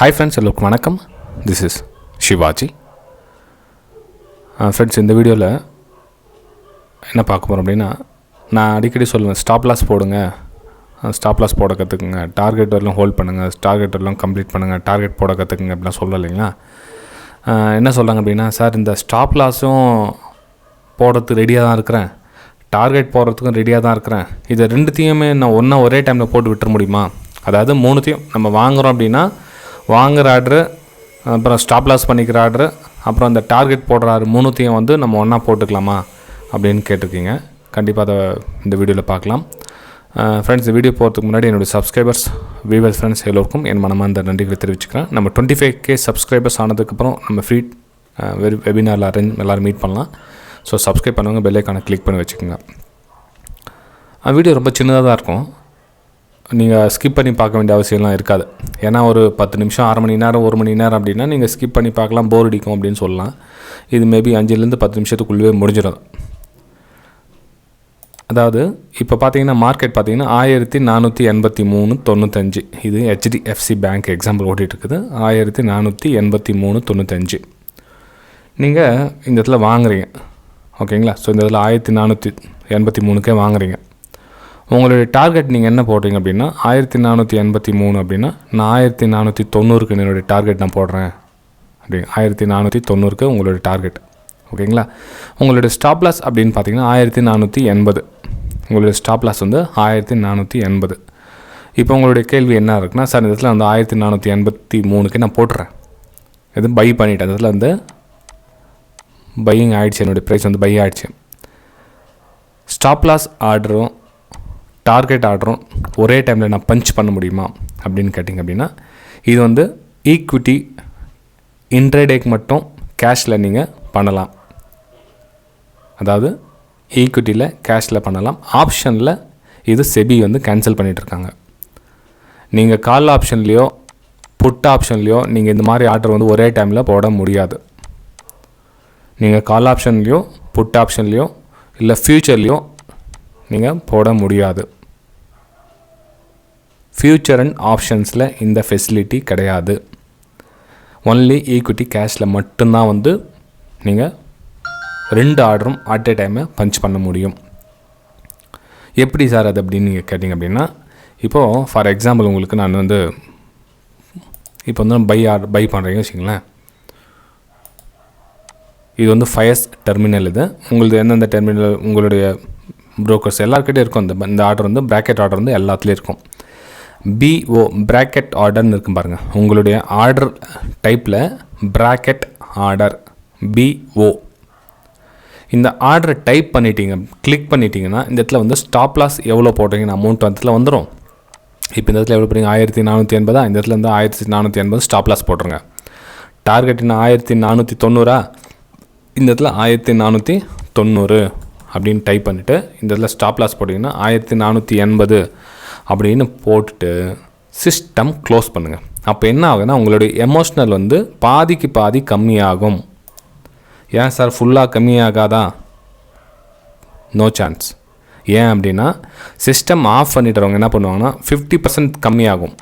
Hi friends, எல்லாருக்கும் வணக்கம். This is Shivaji. Friends, இந்த வீடியோவில் என்ன பார்க்க போகிறோம் அப்படின்னா, நான் அடிக்கடி சொல்லுவேன், ஸ்டாப் லாஸ் போடுங்க, ஸ்டாப் லாஸ் போட கற்றுக்குங்க, டார்கெட் வரலாம் ஹோல்ட் பண்ணுங்கள், டார்கெட் வரலாம் கம்ப்ளீட் பண்ணுங்கள், டார்கெட் போட கற்றுக்குங்க அப்படிலாம் சொல்ல இல்லைங்களா. என்ன சொல்கிறாங்க அப்படின்னா, சார் இந்த ஸ்டாப் லாஸும் போடுறதுக்கு ரெடியாக தான் இருக்கிறேன், டார்கெட் போடுறதுக்கும் ரெடியாக தான் இருக்கிறேன், இதை ரெண்டுத்தையுமே நான் ஒரே டைமில் போட்டு விட்டுற முடியுமா? அதாவது மூணுத்தையும் நம்ம வாங்குகிறோம் அப்படின்னா, வாங்குகிற ஆர்டரு, அப்புறம் ஸ்டாப் லாஸ் பண்ணிக்கிற ஆர்டரு, அப்புறம் அந்த டார்கெட் போடுற ஆர்டர் மூணுத்தையும் வந்து நம்ம ஒன்றா போட்டுக்கலாமா அப்படின்னு கேட்டிருக்கீங்க. கண்டிப்பாக அதை இந்த வீடியோவில் பார்க்கலாம். ஃப்ரெண்ட்ஸ், இந்த வீடியோ போகிறதுக்கு முன்னாடி என்னுடைய சப்ஸ்கிரைபர்ஸ், வியூவர்ஸ், ஃப்ரெண்ட்ஸ் எல்லோருக்கும் என் மனமார்ந்த நன்றிகளை தெரிவிச்சுக்கிறேன். நம்ம 25K சப்ஸ்கிரைபர்ஸ் ஆனதுக்கப்புறம் நம்ம ஃப்ரீ வெபினாரில் எல்லோரும் மீட் பண்ணலாம். ஸோ சப்ஸ்கிரைப் பண்ணுவாங்க, பெல் ஐக்கானை கிளிக் பண்ணி வச்சுக்கோங்க. வீடியோ ரொம்ப சின்னதாக தான் இருக்கும், நீங்கள் ஸ்கிப் பண்ணி பார்க்க வேண்டிய அவசியம்லாம் இருக்காது. ஏன்னா ஒரு 10 நிமிஷம், அரை மணி நேரம், 1 மணி நேரம் அப்படின்னா நீங்கள் ஸ்கிப் பண்ணி பார்க்கலாம், போர் அடிக்கும் அப்படின்னு சொல்லலாம். இது மேபி 5லேருந்து 10 நிமிஷத்துக்குள்ளே முடிஞ்சிடும். அதாவது இப்போ பார்த்தீங்கன்னா மார்க்கெட் பார்த்தீங்கன்னா 1483.95, இது HDFC பேங்க் எக்ஸாம்பிள் ஓட்டிகிட்ருக்குது. 1483.95 நீங்கள் இந்த இடத்துல வாங்குறீங்க, ஓகேங்களா. ஸோ இந்த இதில் 1483க்கே வாங்குறீங்க. உங்களுடைய டார்கெட் நீங்கள் என்ன போடுறீங்க அப்படின்னா, 1483 அப்படின்னா நான் 1490க்கு என்னுடைய டார்கெட் நான் போடுறேன் அப்படி. 1490க்கு உங்களுடைய டார்கெட், ஓகேங்களா. உங்களுடைய ஸ்டாப் லாஸ் அப்படின்னு பார்த்தீங்கன்னா 1480. உங்களுடைய ஸ்டாப் லாஸ் வந்து 1480. இப்போ உங்களுடைய கேள்வி என்ன இருக்குன்னா, சார் இந்த இடத்துல வந்து 1483க்கு நான் போட்டுறேன், எதுவும் பை பண்ணிட்டேன், அந்த இடத்துல வந்து பையிங் ஆகிடுச்சு, என்னுடைய ப்ரைஸ் வந்து பை ஆகிடுச்சு. ஸ்டாப் லாஸ் ஆர்டரும் டார்கெட் ஆர்டரும் ஒரே டைமில் நான் பஞ்ச் பண்ண முடியுமா அப்படின்னு கேட்டிங்க அப்படின்னா, இது வந்து ஈக்விட்டி இன்ட்ரேடேக்கு மட்டும் கேஷில் நீங்கள் பண்ணலாம். அதாவது ஈக்விட்டியில் கேஷில் பண்ணலாம். ஆப்ஷனில் இது செபி வந்து கேன்சல் பண்ணிகிட்ருக்காங்க. நீங்கள் கால் ஆப்ஷன்லேயோ புட் ஆப்ஷன்லேயோ நீங்கள் இந்த மாதிரி ஆர்டர் வந்து ஒரே டைமில் போட முடியாது. நீங்கள் கால் ஆப்ஷன்லேயோ புட் ஆப்ஷன்லேயோ இல்லை ஃப்யூச்சர்லேயோ நீங்கள் போட முடியாது. ஃப்யூச்சர் அண்ட் ஆப்ஷன்ஸில் இந்த ஃபெசிலிட்டி கிடையாது. ஒன்லி ஈக்விட்டி கேஷில் மட்டும்தான் வந்து நீங்கள் 2 ஆர்டரும் அட் எ டைமை பஞ்ச் பண்ண முடியும். எப்படி சார் அது அப்படின்னு நீங்கள் கேட்டிங்க அப்படின்னா, இப்போது ஃபார் எக்ஸாம்பிள் உங்களுக்கு நான் வந்து இப்போ வந்து பை பண்ணுறீங்க வச்சுங்களேன். இது வந்து ஃபயர்ஸ் டெர்மினல். இது உங்களுக்கு எந்தெந்த டெர்மினல் உங்களுடைய ப்ரோக்கர்ஸ் எல்லாருக்கிட்டே இருக்கும். இந்த ஆர்டர் வந்து ப்ராக்கெட் ஆர்டர் வந்து எல்லாத்துலேயும் இருக்கும். BO ப்ராக்கெட் ஆர்டர்னு இருக்கும் பாருங்கள். உங்களுடைய ஆர்டர் டைப்பில் ப்ராக்கெட் ஆர்டர் BO, இந்த ஆர்டரை டைப் பண்ணிட்டீங்க, கிளிக் பண்ணிட்டீங்கன்னா இந்த இடத்துல வந்து ஸ்டாப் லாஸ் எவ்வளோ போடுறீங்கன்னு அமௌண்ட் அந்த இடத்துல வந்துடும். இப்போ இந்த இடத்துல எவ்வளோ போடுறீங்க, 1480, இந்த இடத்துல வந்து 1480 ஸ்டாப் லாஸ் போட்டுருங்க. டார்கெட்னா 1490, இந்த இடத்துல 1490 அப்படின்னு டைப் பண்ணிவிட்டு இந்த இடத்துல ஸ்டாப் லாஸ் போட்டிங்கன்னா 1480 அப்படின்னு போட்டுட்டு சிஸ்டம் க்ளோஸ் பண்ணுங்கள். அப்போ என்ன ஆகுதுன்னா, உங்களுடைய எமோஷ்னல் வந்து பாதிக்கு பாதி கம்மியாகும். ஏன் சார் ஃபுல்லாக கம்மியாகாதா? No chance. ஏன் அப்படின்னா, சிஸ்டம் ஆஃப் பண்ணிட்டுறவங்க என்ன பண்ணுவாங்கன்னா 50% கம்மியாகும்.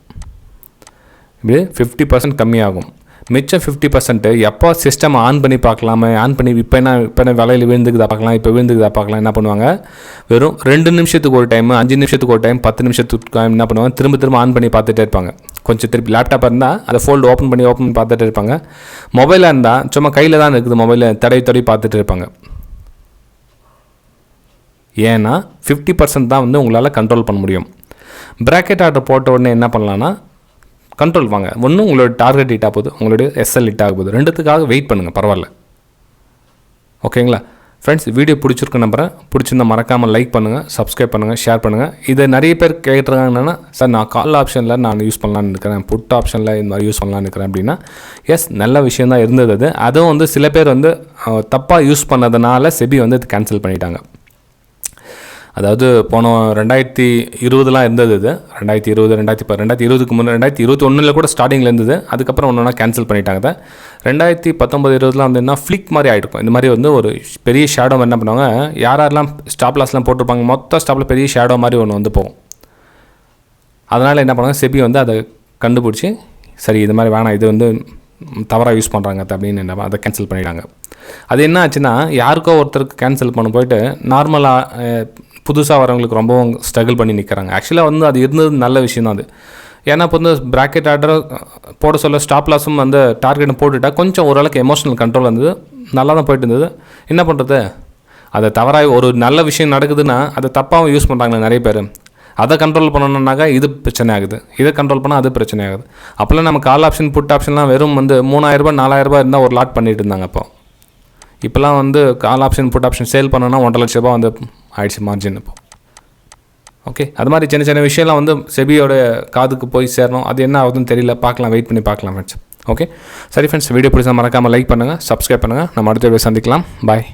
இப்படி 50% கம்மியாகும். மிச்சம் 50% எப்போ சிஸ்டம் ஆன் பண்ணி பார்க்கலாமே, ஆன் பண்ணி இப்போ என்ன விலையில் விழுந்துக்குதா பார்க்கலாம், இப்போ விழுந்துக்குதா பார்க்கலாம், என்ன பண்ணுவாங்க, வெறும் 2 நிமிஷத்துக்கு ஒரு டைம், 5 நிமிஷத்துக்கு ஒரு டைம், 10 நிமிஷத்துக்கு டைம் என்ன பண்ணுவாங்க, திரும்ப ஆன் பண்ணி பார்த்துட்டே இருப்பாங்க. கொஞ்சம் திருப்பி லேப்டாப் இருந்தால் அதை ஃபோல்டு ஓப்பன் பண்ணி பார்த்துட்டே இருப்பாங்க. மொபைலாக இருந்தால் சும்மா கையில் தான் இருக்குது, மொபைலில் தடவி பார்த்துட்டு இருப்பாங்க. ஏன்னா 50% தான் வந்து உங்களால் கண்ட்ரோல் பண்ண முடியும். ப்ராக்கெட் ஆர்டர் போட்ட உடனே என்ன பண்ணலான்னா கண்ட்ரோல் வாங்க. ஒன்றும் உங்களோட டார்கெட் ஹிட் ஆக போகுது, உங்களுடைய SL ஹிட் ஆக போகுது. ரெண்டுத்துக்காக வெயிட் பண்ணுங்கள், பரவாயில்ல, ஓகேங்களா. ஃப்ரெண்ட்ஸ், வீடியோ பிடிச்சிருக்கு நம்புறேன். பிடிச்சிருந்தால் மறக்காமல் லைக் பண்ணுங்கள், சப்ஸ்கிரைப் பண்ணுங்கள், ஷேர் பண்ணுங்கள். இதை நிறைய பேர் கேட்டுருக்காங்க என்னென்னா, சார் நான் கால் ஆப்ஷனில் நான் யூஸ் பண்ணலான்னு இருக்கிறேன், புட் ஆப்ஷனில் இந்த மாதிரி யூஸ் பண்ணலான்னு இருக்கிறேன் அப்படின்னா, எஸ், நல்ல விஷயம் தான் இருந்தது. அதுவும் வந்து சில பேர் வந்து தப்பாக யூஸ் பண்ணதுனால செபி வந்து இது கேன்சல் பண்ணிட்டாங்க. அதாவது போன 2020 இருந்தது. இது 2020க்கு முன்னே 2021 கூட ஸ்டார்டிங்கில் இருந்தது. அதுக்கப்புறம் ஒன்று கேன்சல் பண்ணிட்டாங்க. 2019-20 வந்து என்ன ஃப்ளிக் மாதிரி ஆகிருக்கும். இந்த மாதிரி வந்து ஒரு பெரிய ஷேடோ என்ன பண்ணுவாங்க, யாரெல்லாம் ஸ்டாப் லாஸ்லாம் போட்டிருப்பாங்க, மொத்த ஸ்டாப்பில் பெரிய ஷேடோ மாதிரி ஒன்று வந்து போகும். அதனால் என்ன பண்ணுவாங்க, செபி வந்து அதை கண்டுபிடிச்சி சரி இது மாதிரி வேணாம், இது வந்து தவறாக யூஸ் பண்ணுறாங்க அப்படின்னு என்ன அதை கேன்சல் பண்ணிட்டாங்க. அது என்ன ஆச்சுன்னா, யாருக்கோ ஒருத்தருக்கு கேன்சல் பண்ண போயிட்டு நார்மலாக புதுசாக வரவங்களுக்கு ரொம்பவும் ஸ்ட்ரகிள் பண்ணி நிற்கிறாங்க. ஆக்சுவலாக வந்து அது இருந்தது நல்ல விஷயம் தான் அது. ஏன்னா இப்போ வந்து ப்ராக்கெட் ஆர்டர் போட சொல்ல ஸ்டாப் லாஸும் வந்து டார்கெட்டும் போட்டுவிட்டால் கொஞ்சம் ஓரளவுக்கு எமோஷனல் கண்ட்ரோல் இருந்தது, நல்லா தான் போயிட்டு இருந்தது. என்ன பண்ணுறது, அதை தவறாக ஒரு நல்ல விஷயம் நடக்குதுன்னா அதை தப்பாகவும் யூஸ் பண்ணுறாங்க நிறைய பேர். அதை கண்ட்ரோல் பண்ணணுன்னாக்கா இது பிரச்சனை ஆகுது, இதை கண்ட்ரோல் பண்ணால் அது பிரச்சனை ஆகுது. அப்போல்லாம் நம்ம கால் ஆப்ஷன் புட் ஆப்ஷன்லாம் வெறும் வந்து 3000 4000 இருந்தால் ஒரு லாட் பண்ணிட்டு இருந்தாங்க. இப்போலாம் வந்து call option put option sell பண்ணோன்னா 1.5 லட்ச வந்து ஆயிடுச்சு மார்ஜின். ஓகே, அது மாதிரி சின்ன சின்ன விஷயம்லாம் வந்து செபியோட காதுக்கு போய் சேரணும். அது என்ன ஆகுதுன்னு தெரியல, பார்க்கலாம், வெயிட் பண்ணி பார்க்கலாம் ஃப்ரெண்ட்ஸ். ஓகே, சரி ஃப்ரெண்ட்ஸ், வீடியோ பிடிச்சா மறக்காமல் லைக் பண்ணுங்கள், சப்ஸ்கிரைப் பண்ணுங்கள். நம்ம அடுத்த வீடியோ சந்திக்கலாம். பாய்.